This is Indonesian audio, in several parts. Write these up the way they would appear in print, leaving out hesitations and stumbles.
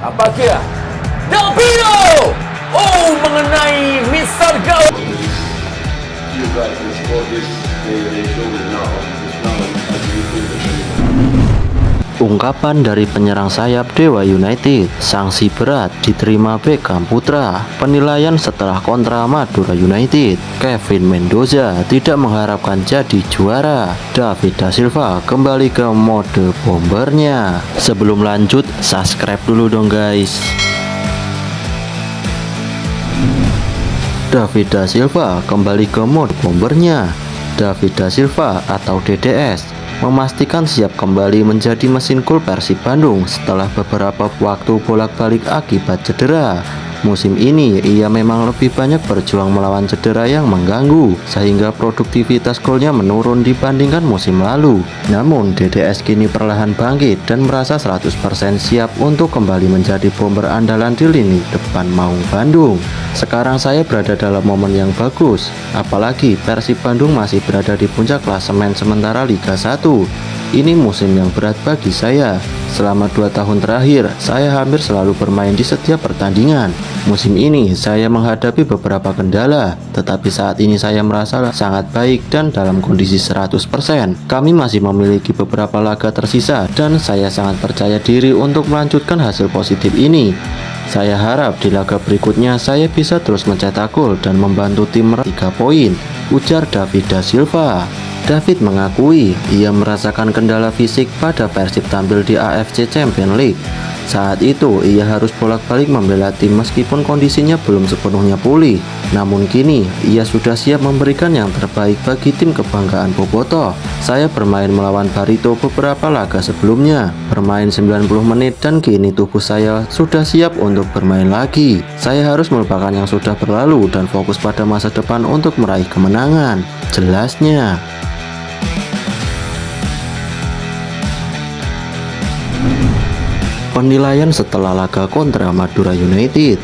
Apa kira? Del Pino! Oh, mengenai misal gawang. You guys can score this, they show it now. It's now as you do it. Ungkapan dari penyerang sayap Dewa United, sanksi berat diterima Beckham Putra. Penilaian setelah kontra Madura United, Kevin Mendoza tidak mengharapkan jadi juara. David da Silva kembali ke mode bombernya. Sebelum lanjut, subscribe dulu dong guys. David da Silva kembali ke mode bombernya. David da Silva atau DDS memastikan siap kembali menjadi mesin gol Persib Bandung setelah beberapa waktu bolak-balik akibat cedera. Musim ini ia memang lebih banyak berjuang melawan cedera yang mengganggu, sehingga produktivitas golnya menurun dibandingkan musim lalu. Namun DDS kini perlahan bangkit dan merasa 100% siap untuk kembali menjadi bomber andalan di lini depan Maung Bandung. Sekarang saya berada dalam momen yang bagus, apalagi Persib Bandung masih berada di puncak klasemen sementara Liga 1. Ini musim yang berat bagi saya. Selama 2 tahun terakhir, saya hampir selalu bermain di setiap pertandingan. Musim ini, saya menghadapi beberapa kendala, tetapi saat ini saya merasa sangat baik dan dalam kondisi 100%. Kami masih memiliki beberapa laga tersisa, dan saya sangat percaya diri untuk melanjutkan hasil positif ini. Saya harap di laga berikutnya saya bisa terus mencetak gol dan membantu tim meraih 3 poin, ujar David da Silva. David mengakui ia merasakan kendala fisik pada Persib tampil di AFC Champions League. Saat itu ia harus bolak-balik membela tim meskipun kondisinya belum sepenuhnya pulih. Namun kini ia sudah siap memberikan yang terbaik bagi tim kebanggaan Bobotoh. Saya bermain melawan Barito beberapa laga sebelumnya, bermain 90 menit dan kini tubuh saya sudah siap untuk bermain lagi. Saya harus melupakan yang sudah berlalu dan fokus pada masa depan untuk meraih kemenangan, jelasnya. Penilaian setelah laga kontra Madura United,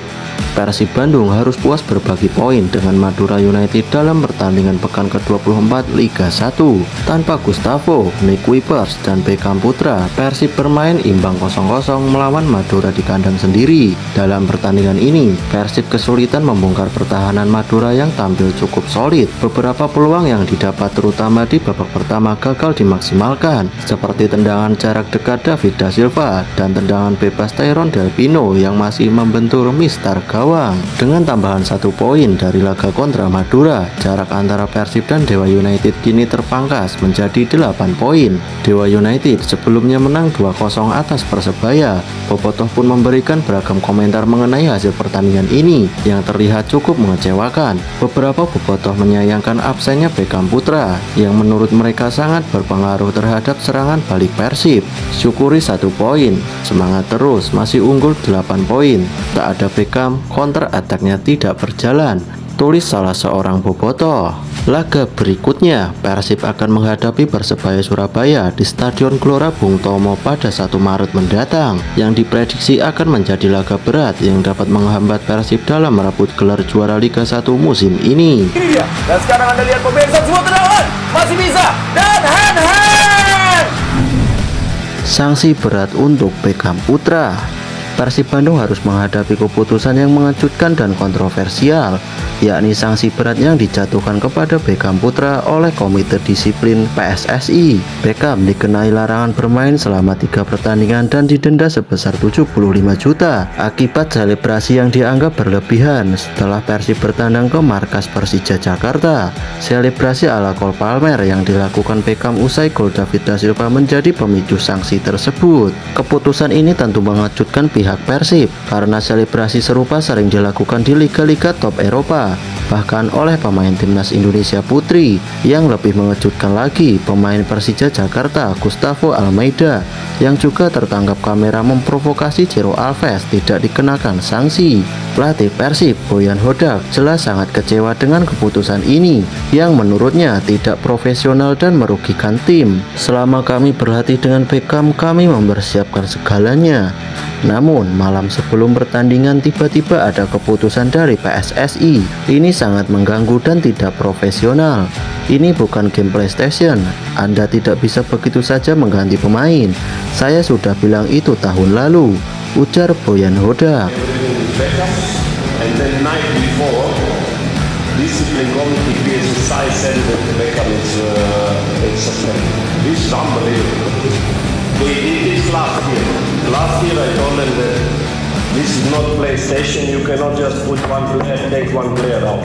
Persib Bandung harus puas berbagi poin dengan Madura United dalam pertandingan pekan ke-24 Liga 1. Tanpa Gustavo, Nick Wipers, dan Beckham Putra, Persib bermain imbang 0-0 melawan Madura di kandang sendiri. Dalam pertandingan ini, Persib kesulitan membongkar pertahanan Madura yang tampil cukup solid. Beberapa peluang yang didapat terutama di babak pertama gagal dimaksimalkan, seperti tendangan jarak dekat David da Silva dan tendangan bebas Tyrone Del Pino yang masih membentur Mister gawang. Dengan tambahan 1 poin dari laga kontra Madura, jarak antara Persib dan Dewa United kini terpangkas menjadi 8 poin. Dewa United sebelumnya menang 2-0 atas Persebaya. Bobotoh pun memberikan beragam komentar mengenai hasil pertandingan ini yang terlihat cukup mengecewakan. Beberapa bobotoh menyayangkan absennya Beckham Putra yang menurut mereka sangat berpengaruh terhadap serangan balik Persib. Syukuri 1 poin, semangat terus, masih unggul 8 poin. Tak ada Beckham, counter attack-nya tidak berjalan, tulis salah seorang bobotoh. Laga berikutnya, Persib akan menghadapi Persebaya Surabaya di Stadion Gelora Bung Tomo pada 1 Maret mendatang, yang diprediksi akan menjadi laga berat yang dapat menghambat Persib dalam merebut gelar juara Liga 1 musim ini. Ini dia. Dan sekarang Anda lihat pemirsa, semua tendangan masih bisa, dan hand. Sanksi berat untuk Beckham Putra. Persib Bandung harus menghadapi keputusan yang mengejutkan dan kontroversial, yakni sanksi berat yang dijatuhkan kepada Beckham Putra oleh Komite Disiplin PSSI. Beckham dikenai larangan bermain selama 3 pertandingan dan didenda sebesar 75 juta akibat selebrasi yang dianggap berlebihan setelah Persib bertandang ke markas Persija Jakarta. Selebrasi ala Cole Palmer yang dilakukan Beckham usai gol David da Silva menjadi pemicu sanksi tersebut. Keputusan ini tentu mengejutkan pihak Persib karena selebrasi serupa sering dilakukan di liga-liga top Eropa, bahkan oleh pemain timnas Indonesia putri. Yang lebih mengejutkan lagi, pemain Persija Jakarta Gustavo Almeida yang juga tertangkap kamera memprovokasi Ciro Alves tidak dikenakan sanksi. Pelatih Persib Boyan Hodak jelas sangat kecewa dengan keputusan ini yang menurutnya tidak profesional dan merugikan tim. Selama kami berlatih dengan Beckham, kami mempersiapkan segalanya. Namun malam sebelum pertandingan tiba-tiba ada keputusan dari PSSI. Ini sangat mengganggu dan tidak profesional. Ini bukan game PlayStation. Anda tidak bisa begitu saja mengganti pemain. Saya sudah bilang itu tahun lalu. ujar Boyan Hodak. everything is better. And then night before, discipline committee PSSI said that Beckham is suspended. This is unbelievable. They did this last year. Last year I told them that this is not PlayStation. You cannot just put one player, take one player out.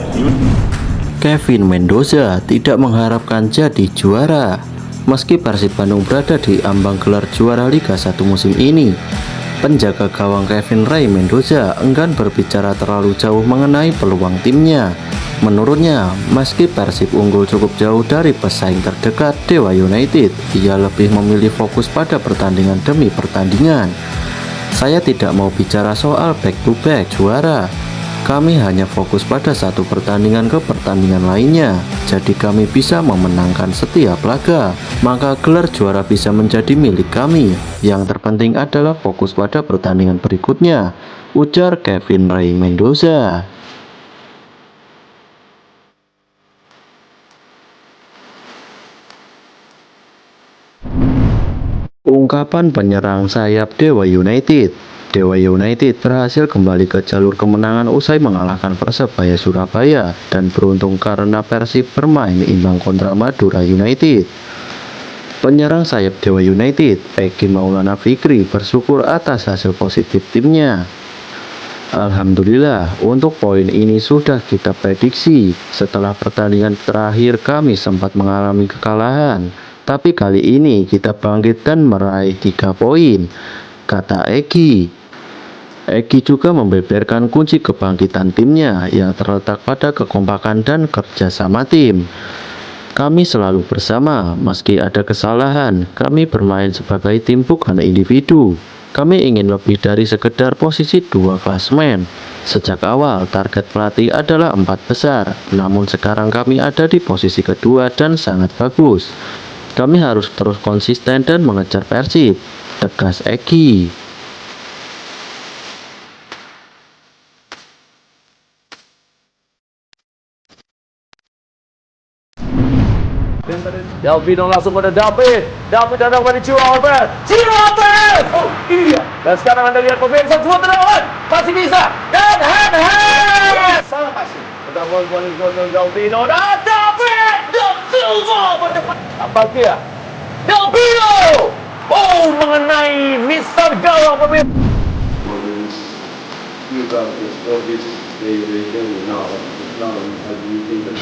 Kevin Mendoza tidak mengharapkan jadi juara. Meski Persib Bandung berada di ambang gelar juara Liga 1 musim ini, penjaga gawang Kevin Ray Mendoza enggan berbicara terlalu jauh mengenai peluang timnya. Menurutnya, meski Persib unggul cukup jauh dari pesaing terdekat Dewa United, ia lebih memilih fokus pada pertandingan demi pertandingan. Saya tidak mau bicara soal back-to-back juara. Kami hanya fokus pada satu pertandingan ke pertandingan lainnya. Jadi kami bisa memenangkan setiap laga. Maka gelar juara bisa menjadi milik kami. Yang terpenting adalah fokus pada pertandingan berikutnya, ujar Kevin Ray Mendoza. Ungkapan penyerang sayap Dewa United. Dewa United berhasil kembali ke jalur kemenangan usai mengalahkan Persebaya Surabaya dan beruntung karena Persib bermain imbang kontra Madura United. Penyerang sayap Dewa United, Eki Maulana Fikri, bersyukur atas hasil positif timnya. Alhamdulillah, untuk poin ini sudah kita prediksi. Setelah pertandingan terakhir kami sempat mengalami kekalahan, tapi kali ini kita bangkit dan meraih 3 poin, kata Eki. Eki juga membeberkan kunci kebangkitan timnya yang terletak pada kekompakan dan kerjasama tim. Kami selalu bersama, meski ada kesalahan. Kami bermain sebagai tim bukan individu. Kami ingin lebih dari sekedar posisi 2 klasemen. Sejak awal target pelatih adalah 4 besar, namun sekarang kami ada di posisi kedua dan sangat bagus. Kami harus terus konsisten dan mengejar Persib, tegas Eki. Delvino langsung pada David datang pada Ciro Alvarez. Oh, ini dia. Dan sekarang Anda lihat pemirsa, semua tendangan masih bisa. Dan hand. Salah pasti. Pertama gol Delvino. Dan David Del Silva berdepan. Apa dia? Delvino. Oh, mengenai Mister gawang pemirsa. You got this, all this they do now. Now, how do you think that